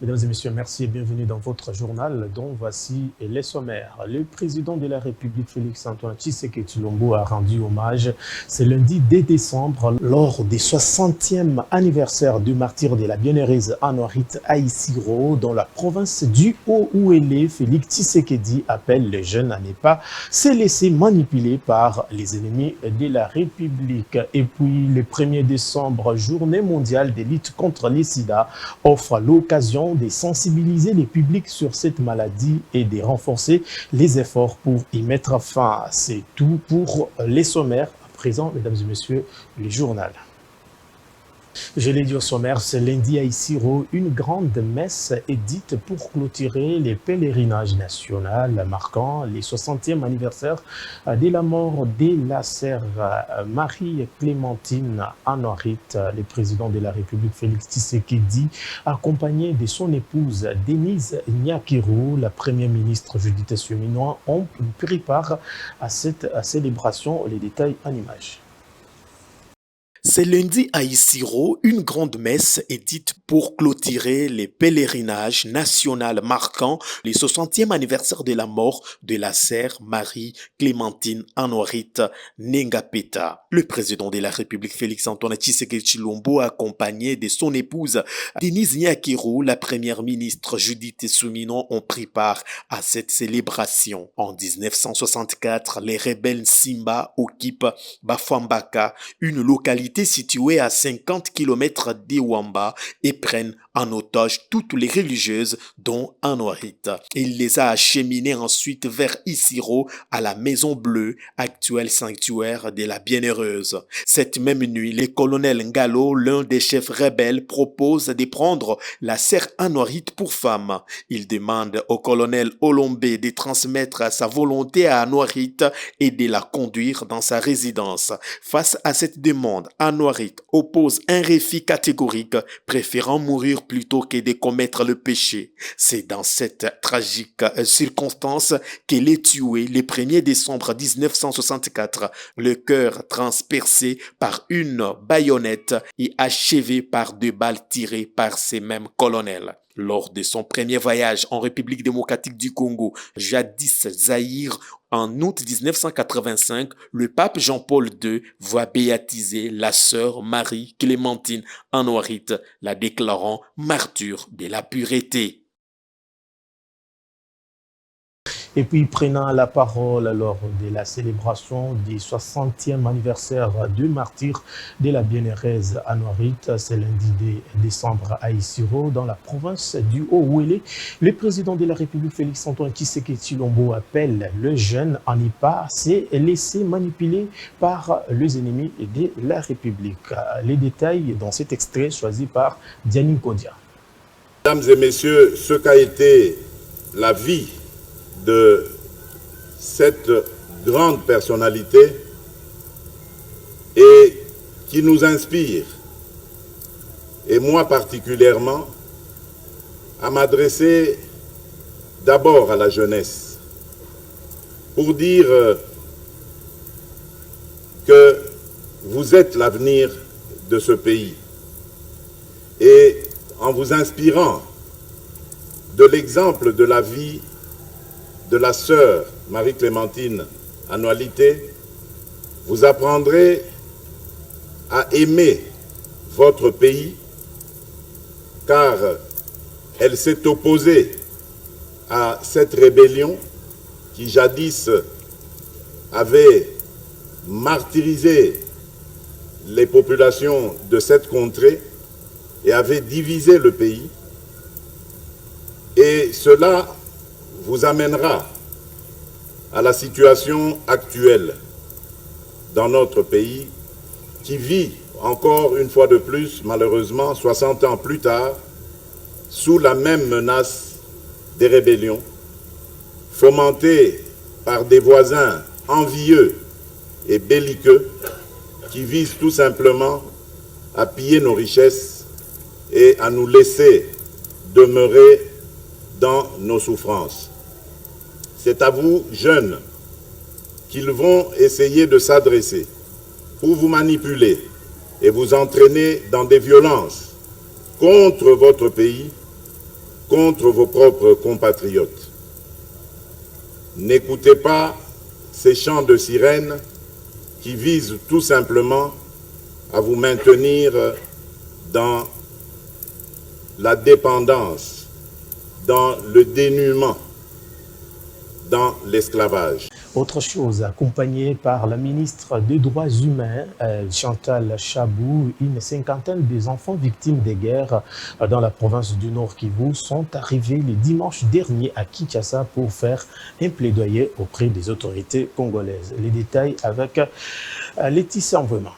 Mesdames et messieurs, merci et bienvenue dans votre journal dont voici les sommaires. Le président de la République, Félix-Antoine Tshisekedi Tshilombo, a rendu hommage ce lundi 2 décembre lors du 60e anniversaire du martyr de la bienheureuse Anorit Aïssiro dans la province du Haut-Ouélé. Félix Tshisekedi appelle les jeunes à ne pas se laisser manipuler par les ennemis de la République. Et puis, le 1er décembre, journée mondiale de lutte contre les sida, offre l'occasion de sensibiliser les publics sur cette maladie et de renforcer les efforts pour y mettre fin. C'est tout pour les sommaires. À présent, mesdames et messieurs, le journal. Je l'ai dit au sommaire, ce lundi à Issiro, une grande messe est dite pour clôturer les pèlerinages nationaux marquant les 60e anniversaire de la mort de la sœur Marie-Clémentine Anorit. Le président de la République, Félix Tshisekedi, accompagné de son épouse Denise Nyakiro, la première ministre Judith Suminwa, ont pris part à cette célébration. Les détails en images. Ce lundi à Issiro, une grande messe est dite pour clôturer les pèlerinages nationaux marquant les 60e anniversaire de la mort de la sœur Marie-Clémentine Anorit Nengapeta. Le président de la République Félix-Antoine Tshisekedi Tshilombo, accompagné de son épouse Denise Nyakiro, la première ministre Judith Suminwa, ont pris part à cette célébration. En 1964, les rebelles Simba occupent Bafambaka, une localité située à 50 km d'Iwamba, et prennent en otage toutes les religieuses dont Anorit. Il les a acheminées ensuite vers Issiro à la Maison Bleue, actuel sanctuaire de la Bienheureuse. Cette même nuit, le colonel Ngalo, l'un des chefs rebelles, propose de prendre la sœur Anorit pour femme. Il demande au colonel Olombe de transmettre sa volonté à Anorit et de la conduire dans sa résidence. Face à cette demande, Anorit oppose un refus catégorique, préférant mourir plutôt que de commettre le péché. C'est dans cette tragique circonstance qu'elle est tuée le 1er décembre 1964, le cœur transpercé par une baïonnette et achevé par 2 balles tirées par ces mêmes colonels. Lors de son premier voyage en République démocratique du Congo, jadis Zaïre, en août 1985, le pape Jean-Paul II voit béatiser la sœur Marie-Clémentine Anorit, la déclarant martyre de la pureté. Et puis, prenant la parole lors de la célébration du 60e anniversaire du martyr de la bienheureuse Anorit, ce lundi 2 décembre à Issiro, dans la province du Haut-Ouélé, le président de la République, Félix-Antoine Tshisekedi Tshilombo, appelle les jeunes à ne pas se laisser manipuler par les ennemis de la République. Les détails dans cet extrait choisi par Dianing Kodia. Mesdames et messieurs, ce qu'a été la vie de cette grande personnalité et qui nous inspire, et moi particulièrement, à m'adresser d'abord à la jeunesse pour dire que vous êtes l'avenir de ce pays, et en vous inspirant de l'exemple de la vie de la sœur Marie-Clémentine Anorit, vous apprendrez à aimer votre pays, car elle s'est opposée à cette rébellion qui jadis avait martyrisé les populations de cette contrée et avait divisé le pays. Et cela vous amènera à la situation actuelle dans notre pays qui vit encore une fois de plus, malheureusement, 60 ans plus tard, sous la même menace des rébellions, fomentées par des voisins envieux et belliqueux qui visent tout simplement à piller nos richesses et à nous laisser demeurer dans nos souffrances. C'est à vous, jeunes, qu'ils vont essayer de s'adresser pour vous manipuler et vous entraîner dans des violences contre votre pays contre vos propres compatriotes. N'écoutez pas ces chants de sirènes qui visent tout simplement à vous maintenir dans la dépendance, dans le dénuement, dans l'esclavage. Autre chose, accompagnée par la ministre des Droits humains, Chantal Chabou, une cinquantaine des enfants victimes des guerres dans la province du Nord Kivu sont arrivés le dimanche dernier à Kinshasa pour faire un plaidoyer auprès des autorités congolaises. Les détails avec Laetitia Envema.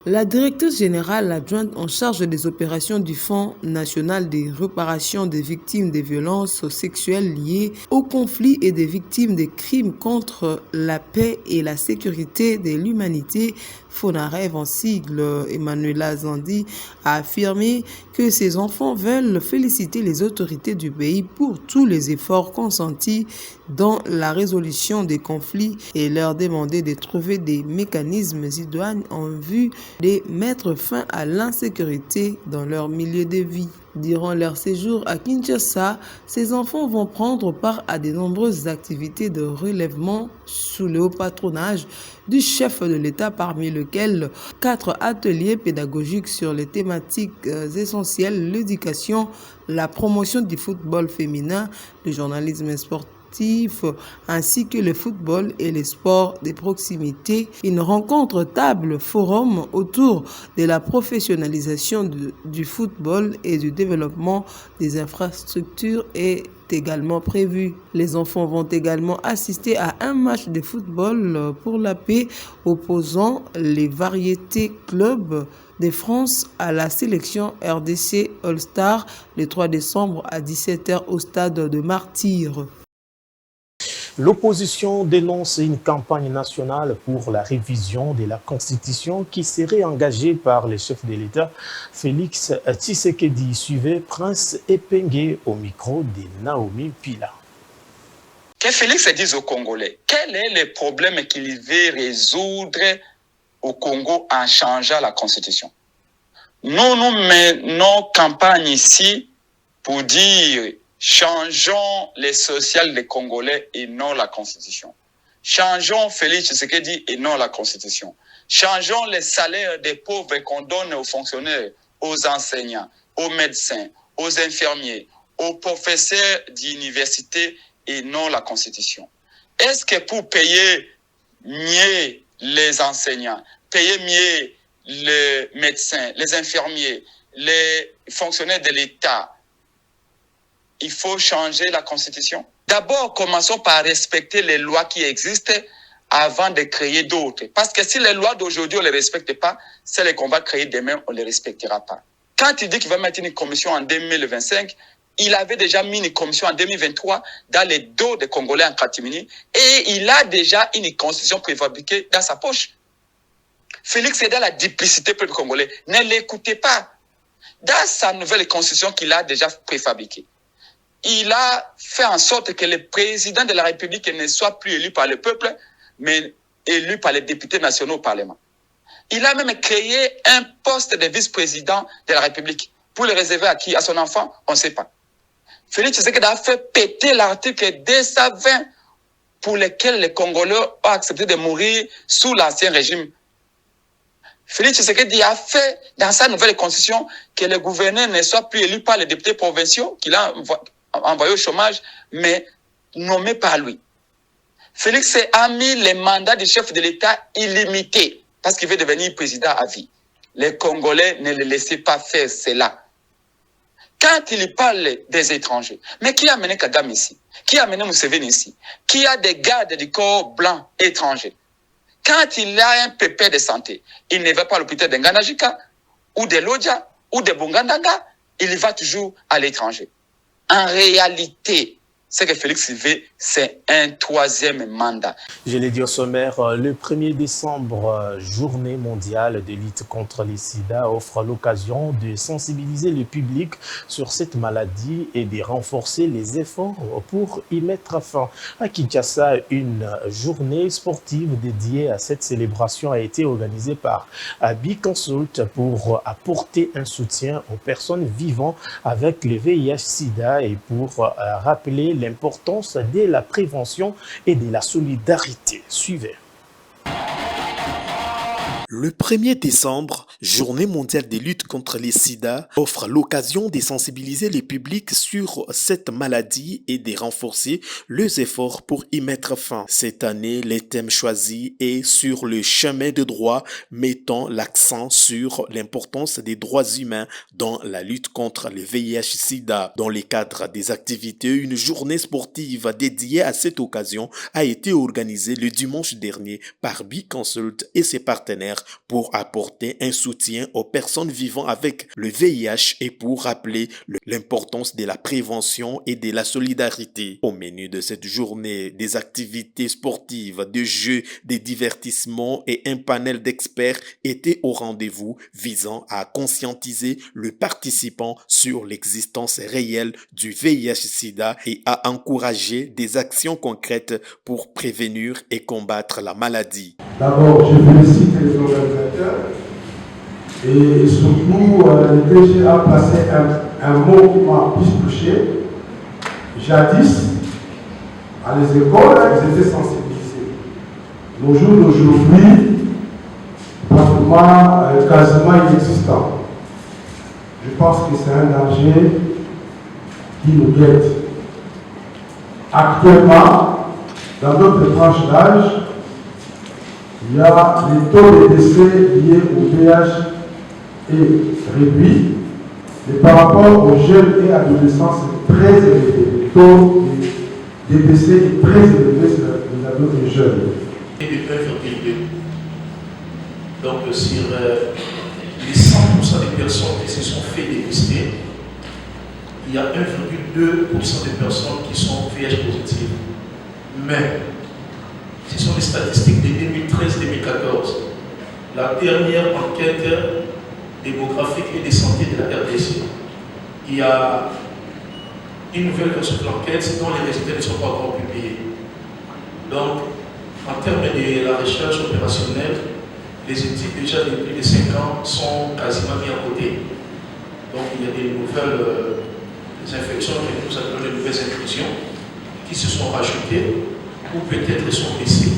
La directrice générale adjointe en charge des opérations du Fonds national de réparation des victimes des violences sexuelles liées au conflit et des victimes des crimes contre la paix et la sécurité de l'humanité, FONAREV en sigle, Emmanuela Zandi, a affirmé que ses enfants veulent féliciter les autorités du pays pour tous les efforts consentis dans la résolution des conflits et leur demander de trouver des mécanismes idoines en vue de mettre fin à l'insécurité dans leur milieu de vie. Durant leur séjour à Kinshasa, ces enfants vont prendre part à de nombreuses activités de relèvement sous le haut patronage du chef de l'État, parmi lesquels 4 ateliers pédagogiques sur les thématiques essentielles, l'éducation, la promotion du football féminin, le journalisme sportif, ainsi que le football et les sports de proximité. Une rencontre table forum autour de la professionnalisation du football et du développement des infrastructures est également prévue. Les enfants vont également assister à un match de football pour la paix opposant les variétés clubs de France à la sélection RDC All-Star le 3 décembre à 17h au stade de Martyrs. L'opposition dénonce une campagne nationale pour la révision de la Constitution qui serait engagée par le chef de l'État, Félix Tshisekedi. Suivez Prince Epengue au micro de Naomi Pila. Que Félix dise aux Congolais, quel est le problème qu'il veut résoudre au Congo en changeant la Constitution? Nous menons campagne ici pour dire changeons les social des Congolais et non la Constitution. Changeons Félix Tshisekedi et non la Constitution. Changeons les salaires des pauvres qu'on donne aux fonctionnaires, aux enseignants, aux médecins, aux infirmiers, aux professeurs d'université et non la Constitution. Est-ce que pour payer mieux les enseignants, payer mieux les médecins, les infirmiers, les fonctionnaires de l'État, il faut changer la Constitution? D'abord, commençons par respecter les lois qui existent avant de créer d'autres. Parce que si les lois d'aujourd'hui, on ne les respecte pas, celles qu'on va créer demain, on ne les respectera pas. Quand il dit qu'il va mettre une commission en 2025, il avait déjà mis une commission en 2023 dans les dos des Congolais en catimini et il a déjà une constitution préfabriquée dans sa poche. Félix est dans la duplicité pour les Congolais. Ne l'écoutez pas. Dans sa nouvelle constitution qu'il a déjà préfabriquée, il a fait en sorte que le président de la République ne soit plus élu par le peuple, mais élu par les députés nationaux au Parlement. Il a même créé un poste de vice-président de la République. Pour le réserver à qui? À son enfant? On ne sait pas. Félix Tshisekedi a fait péter l'article 220 pour lequel les Congolais ont accepté de mourir sous l'ancien régime. Félix Tshisekedi a fait dans sa nouvelle constitution que le gouverneur ne soit plus élu par les députés provinciaux qu'il a envoyé au chômage, mais nommé par lui. Félix a mis les mandats du chef de l'État illimités parce qu'il veut devenir président à vie. Les Congolais ne le laissaient pas faire cela. Quand il parle des étrangers, mais qui a amené Kagame ici? Qui a amené Museveni ici? Qui a des gardes du corps blanc étrangers? Quand il a un pépin de santé, il ne va pas à l'hôpital de Nganajika, ou de Lodja, ou de Bongandanga, il va toujours à l'étranger. En réalité, ce que Félix veut, c'est un troisième mandat. Je l'ai dit au sommaire, le 1er décembre, journée mondiale de lutte contre le sida offre l'occasion de sensibiliser le public sur cette maladie et de renforcer les efforts pour y mettre fin. À Kinshasa, une journée sportive dédiée à cette célébration a été organisée par Biconsult pour apporter un soutien aux personnes vivant avec le VIH-Sida et pour rappeler l'importance de la prévention et de la solidarité. Suivez. Le 1er décembre, Journée mondiale de lutte contre les sida, offre l'occasion de sensibiliser les publics sur cette maladie et de renforcer les efforts pour y mettre fin. Cette année, le thème choisi est sur le chemin de droit, mettant l'accent sur l'importance des droits humains dans la lutte contre le VIH-Sida. Dans le cadre des activités, une journée sportive dédiée à cette occasion a été organisée le dimanche dernier par Biconsult et ses partenaires pour apporter un soutien aux personnes vivant avec le VIH et pour rappeler l'importance de la prévention et de la solidarité. Au menu de cette journée, des activités sportives, des jeux, des divertissements et un panel d'experts étaient au rendez-vous visant à conscientiser le participant sur l'existence réelle du VIH-Sida et à encourager des actions concrètes pour prévenir et combattre la maladie. D'abord, je félicite les organisateurs et surtout le DG a placé un mot qui m'a plus touché. Jadis, à les écoles, ils étaient sensibilisés. Nos jours d'aujourd'hui, pratiquement quasiment inexistant. Je pense que c'est un danger qui nous guette. Actuellement, dans d'autres tranches d'âge, il y a les taux de décès liés au VIH est réduit, mais par rapport aux jeunes et adolescents, c'est très élevé. Le taux de décès est très élevé sur les adultes et jeunes. Et de 1,2. Donc sur les 100% des personnes qui se sont fait dépister, il y a 1,2% des personnes qui sont VIH positives. Mais ce sont les statistiques de 2013-2014. La dernière enquête démographique et de santé de la RDC. Il y a une nouvelle version de l'enquête dont les résultats ne sont pas encore publiés. Donc, en termes de la recherche opérationnelle, les études déjà depuis les 5 ans sont quasiment mis à côté. Donc, il y a des nouvelles infections que nous appelons les nouvelles intrusions qui se sont rajoutées ou peut-être sont baissées.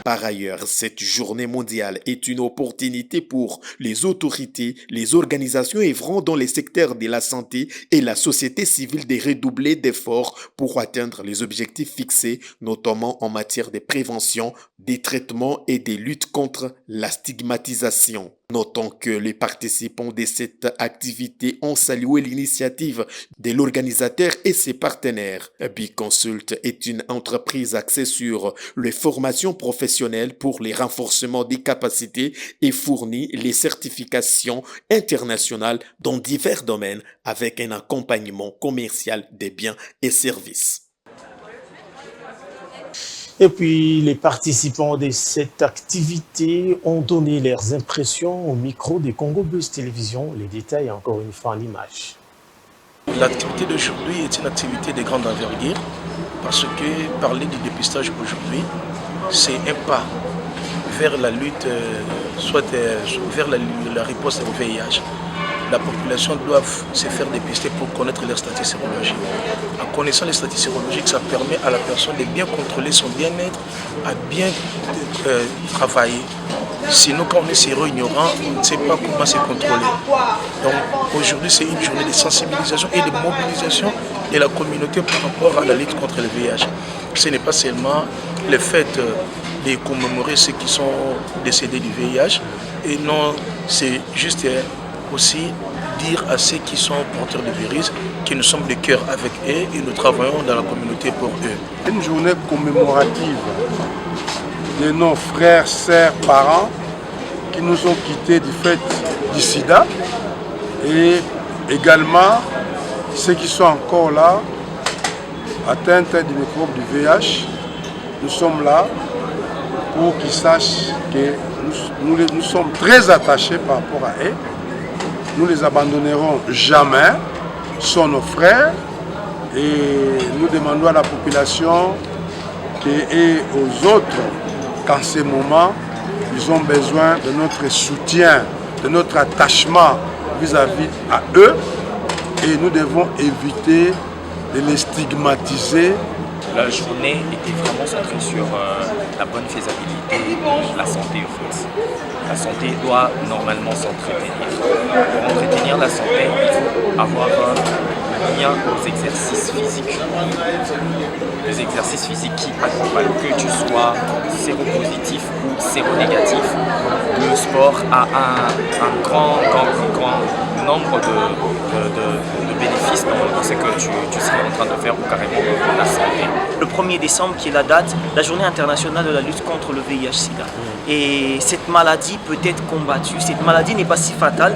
Par ailleurs, cette journée mondiale est une opportunité pour les autorités, les organisations œuvrant dans les secteurs de la santé et la société civile de redoubler d'efforts pour atteindre les objectifs fixés, notamment en matière de prévention, des traitements et de lutte contre la stigmatisation. Notons que les participants de cette activité ont salué l'initiative de l'organisateur et ses partenaires. Biconsult est une entreprise axée sur les formations professionnelles pour les renforcements des capacités et fournit les certifications internationales dans divers domaines avec un accompagnement commercial des biens et services. Et puis, les participants de cette activité ont donné leurs impressions au micro de Congo Buzz Télévision. Les détails, encore une fois, en image. L'activité d'aujourd'hui est une activité de grande envergure parce que parler du dépistage aujourd'hui, c'est un pas vers la lutte, vers la réponse au VIH. La population doit se faire dépister pour connaître leur statut sérologique. En connaissant les statuts sérologiques, ça permet à la personne de bien contrôler son bien-être, à bien travailler. Sinon, quand on est séreux ignorant, on ne sait pas comment se contrôler. Donc aujourd'hui, c'est une journée de sensibilisation et de mobilisation de la communauté par rapport à la lutte contre le VIH. Ce n'est pas seulement le fait de commémorer ceux qui sont décédés du VIH, et non, c'est juste aussi dire à ceux qui sont porteurs de virus que nous sommes de cœur avec eux et nous travaillons dans la communauté pour eux. Une journée commémorative de nos frères, sœurs, parents qui nous ont quittés du fait du sida et également ceux qui sont encore là atteintes du microbe du VIH. Nous sommes là pour qu'ils sachent que nous sommes très attachés par rapport à eux. Nous ne les abandonnerons jamais. Ils sont nos frères et nous demandons à la population et aux autres qu'en ce moment, ils ont besoin de notre soutien, de notre attachement vis-à-vis à eux et nous devons éviter de les stigmatiser. La journée était vraiment centrée sur la bonne faisabilité de la santé au fait. La santé doit normalement s'entretenir. Pour entretenir la santé, il faut avoir un lien aux exercices physiques. Les exercices physiques qui accompagnent, que tu sois séropositif ou séronégatif. Le sport a un grand nombre de bénéfices dans ce que tu serais en train de faire ou carrément la santé. Le 1er décembre, qui est la date, la journée internationale de la lutte contre le VIH-Sida. Et cette maladie peut être combattue. Cette maladie n'est pas si fatale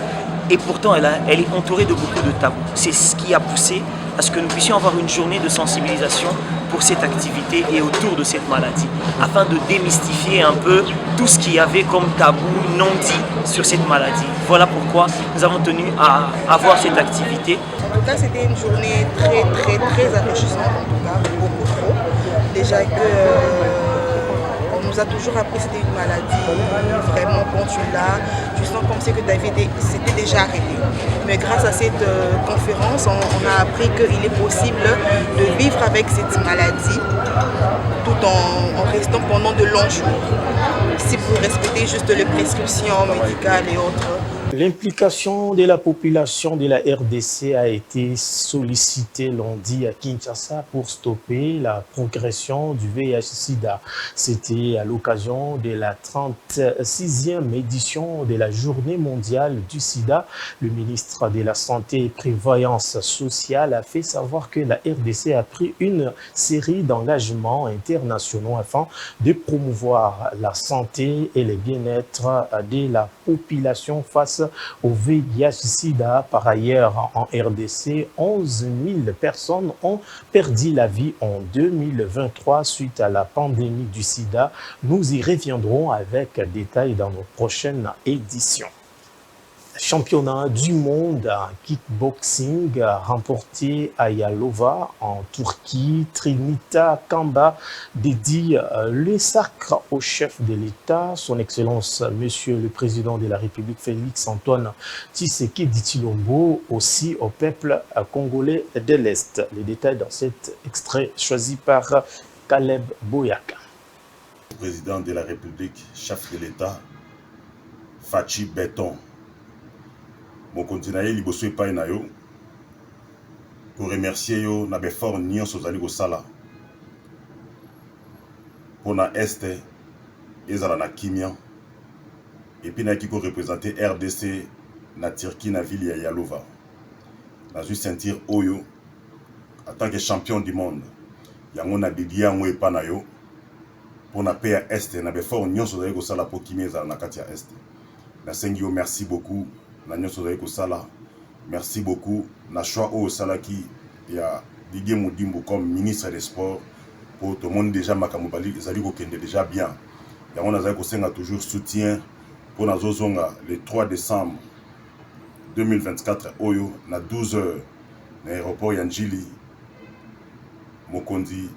et pourtant elle est entourée de beaucoup de tabous. C'est ce qui a poussé à ce que nous puissions avoir une journée de sensibilisation pour cette activité et autour de cette maladie, afin de démystifier un peu tout ce qu'il y avait comme tabou non dit sur cette maladie. Voilà pourquoi nous avons tenu à avoir cette activité. En tout cas, c'était une journée très enrichissante, en tout cas, beaucoup trop. Déjà on nous a toujours appris que c'était une maladie, vraiment quand tu l'as, tu sens comme si c'était déjà arrêté. Mais grâce à cette conférence, on a appris qu'il est possible de vivre avec cette maladie tout en restant pendant de longs jours. Si vous respectez juste les prescriptions médicales et autres. L'implication de la population de la RDC a été sollicitée lundi à Kinshasa pour stopper la progression du VIH-Sida. C'était à l'occasion de la 36e édition de la Journée mondiale du Sida. Le ministre de la Santé et Prévoyance sociale a fait savoir que la RDC a pris une série d'engagements internationaux afin de promouvoir la santé et le bien-être de la population face au VIH-Sida. Par ailleurs, en RDC, 11 000 personnes ont perdu la vie en 2023 suite à la pandémie du Sida. Nous y reviendrons avec détails dans nos prochaines éditions. Championnat du monde en kickboxing remporté à Yalova en Turquie. Trinita Kamba dédie le sacre au chef de l'État, son Excellence Monsieur le Président de la République Félix Antoine Tshisekedi Tshilombo, aussi au peuple congolais de l'Est. Les détails dans cet extrait choisi par Caleb Boyaka. Président de la République, chef de l'État, Fachi Beton. Mon continent liboso epai na yo pour remercier yo na befort nyonso ozali kosala mpona este ezala na kimia epi nayaki korepresente RDC na Turquie na ville ya Yalova. Nazwi sentir oyo en tant que champion du monde yango nabidi yango epa na yo mpona pe ya este na befort nyonso ozali kosala mpo kimia ezala na kati ya este. Nasengi yo merci beaucoup. Merci beaucoup. Na choix au salaki ya Didier Moudimbo comme ministre des Sports pour tout le monde déjà makamobali ezali kokende déjà bien. Ya on a kosenga toujours soutien pour na zozonga le 3 décembre 2024 oyo na 12h na aéroport ya Njili Mokondi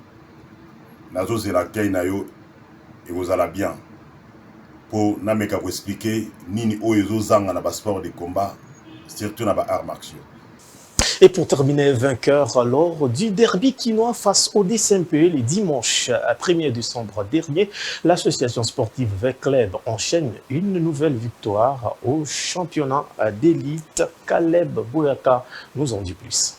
na zozela kay na yo et vous allez bien. Pour nameka ko expliquer nini oyo zanga na sport de combat surtout na arts martiaux. Et pour terminer, vainqueur lors du derby quinois face au DSMP le dimanche 1er décembre dernier, l'association sportive Vecleb enchaîne une nouvelle victoire au championnat d'élite. Caleb Boyaka nous en dit plus.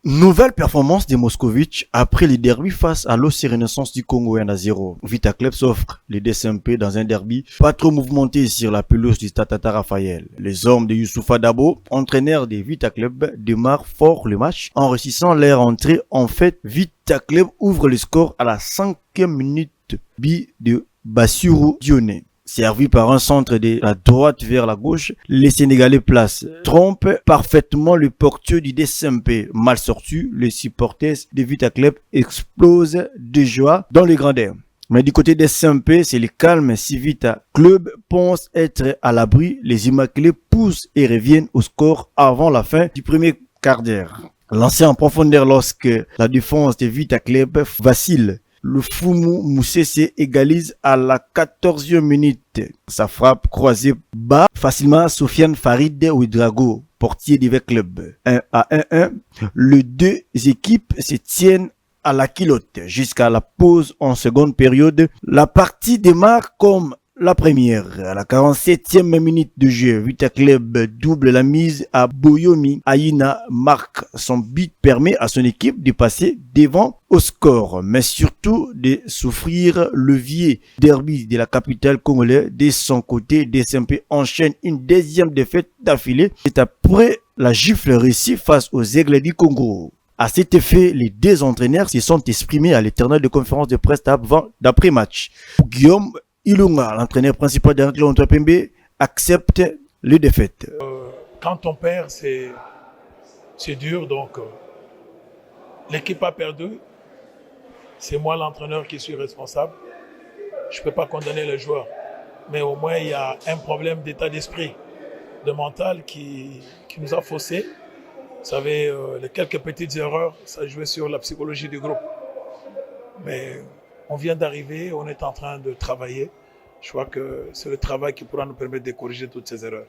Nouvelle performance des Moscovitch après les derby face à l'OC Renaissance du Congo 1-0. Vita Club s'offre les DSMP dans un derby pas trop mouvementé sur la pelouse du Stade Tata Raphaël. Les hommes de Youssoufa Dabo, entraîneur des Vita Club, démarrent fort le match en réussissant leur entrée. En fait, Vita Club ouvre le score à la 5e minute. But de Bassirou Dionné. Servi par un centre de la droite vers la gauche, les Sénégalais placent, trompent parfaitement le portier du DSMP. Mal sorti, les supporters de Vita Club explosent de joie dans les grandeurs. Mais du côté des SMP, c'est le calme. Si Vita Club pense être à l'abri, les Immaculés poussent et reviennent au score avant la fin du premier quart d'heure. Lancé en profondeur lorsque la défense de Vita Club vacille, le Foumou Moussessé égalise à la 14e minute. Sa frappe croisée bat facilement Sofiane Farid Ouedraogo, portier du club. 1-1. Les deux équipes se tiennent à la culotte jusqu'à la pause en seconde période. La partie démarre comme la première. À la 47e minute de jeu, Vita Club double la mise à Boyomi. Aïna marque son but, permet à son équipe de passer devant au score, mais surtout de souffrir levier. Derby de la capitale congolaise. De son côté, DSMP enchaîne une deuxième défaite d'affilée. C'est après la gifle réussie face aux Aigles du Congo. À cet effet, les deux entraîneurs se sont exprimés à l'éternel de conférence de presse d'après-match. Guillaume Ilunga, l'entraîneur principal de Club Antoine Pembe, accepte les défaites. Quand on perd, c'est dur. Donc, l'équipe a perdu. C'est moi l'entraîneur qui suis responsable. Je ne peux pas condamner les joueurs. Mais au moins, il y a un problème d'état d'esprit, de mental qui nous a faussés. Vous savez, les quelques petites erreurs, ça jouait sur la psychologie du groupe. Mais on vient d'arriver, on est en train de travailler. Je crois que c'est le travail qui pourra nous permettre de corriger toutes ces erreurs.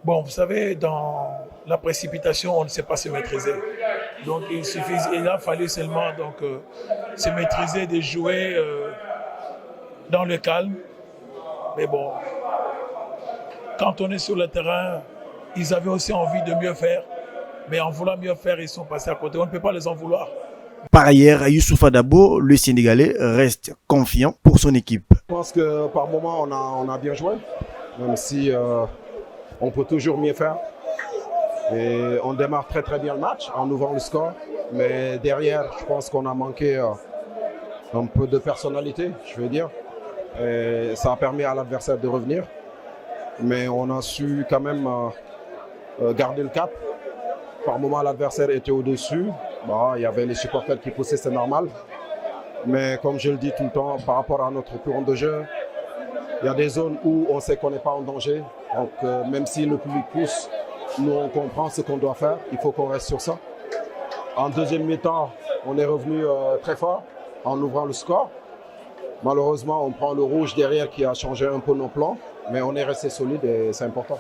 Bon, vous savez, dans la précipitation, on ne sait pas se maîtriser. Donc, il a fallu seulement se maîtriser, de jouer dans le calme. Mais bon, quand on est sur le terrain, ils avaient aussi envie de mieux faire. Mais en voulant mieux faire, ils sont passés à côté. On ne peut pas les en vouloir. Par ailleurs, Youssoufa Dabo, le Sénégalais, reste confiant pour son équipe. Je pense que par moment, on a bien joué, même si on peut toujours mieux faire. Et on démarre très très bien le match en ouvrant le score. Mais derrière, je pense qu'on a manqué un peu de personnalité, je veux dire. Et ça a permis à l'adversaire de revenir. Mais on a su quand même garder le cap. Par moment, l'adversaire était au-dessus. Bon, il y avait les supporters qui poussaient, c'est normal. Mais comme je le dis tout le temps, par rapport à notre courant de jeu, il y a des zones où on sait qu'on n'est pas en danger. Donc, même si le public pousse, nous, on comprend ce qu'on doit faire. Il faut qu'on reste sur ça. En deuxième mi-temps, on est revenu très fort en ouvrant le score. Malheureusement, on prend le rouge derrière qui a changé un peu nos plans. Mais on est resté solide et c'est important.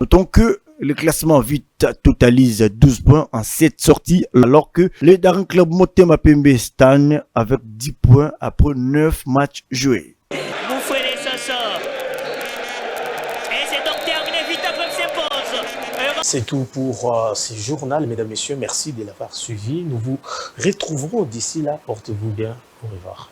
Notons que le classement Vita totalise 12 points en 7 sorties, alors que le Daring Club Motema Pembe stagne avec 10 points après 9 matchs joués. C'est tout pour ce journal, mesdames, messieurs. Merci de l'avoir suivi. Nous vous retrouverons d'ici là. Portez-vous bien. Au revoir.